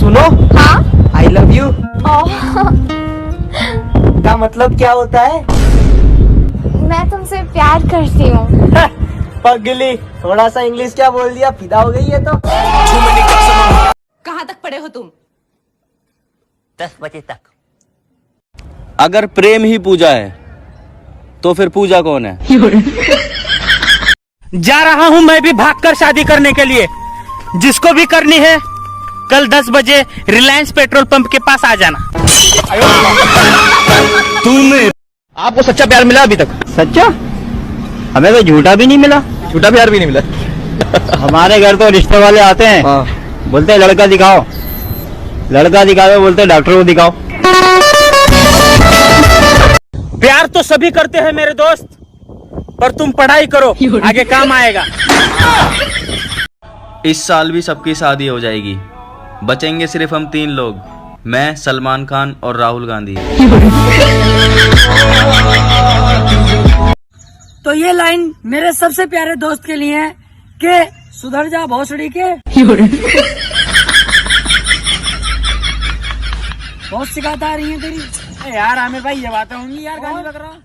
सुनो। हाँ। I love you oh, का मतलब क्या होता है? मैं तुमसे प्यार करती हूँ। पगली, थोड़ा सा इंग्लिश क्या बोल दिया, फिदा हो गई है तो। कहाँ तक पढ़े हो तुम? 10 बजे तक। अगर प्रेम ही पूजा है तो फिर पूजा कौन है? जा रहा हूं मैं भी भागकर शादी करने के लिए। जिसको भी करनी है कल 10 बजे रिलायंस पेट्रोल पंप के पास आ जाना। तूने आपको सच्चा प्यार मिला अभी तक? सच्चा? हमें तो झूठा भी नहीं मिला। झूठा प्यार भी नहीं मिला। हमारे घर तो रिश्ते वाले आते हैं, बोलते हैं लड़का दिखाओ, लड़का दिखाओ, बोलते हैं डॉक्टर को दिखाओ। प्यार तो सभी करते हैं मेरे दोस्त, पर तुम पढ़ाई करो, आगे काम आएगा। इस साल भी सबकी शादी हो जाएगी, बचेंगे सिर्फ हम 3 लोग, मैं, सलमान खान और राहुल गांधी। तो ये लाइन मेरे सबसे प्यारे दोस्त के लिए है कि सुधर जा भोसड़ी के। बहुत शिकायत आ रही है तेरी। यार आमिर भाई ये बातें होंगी यार, गाली बक रहा हूं।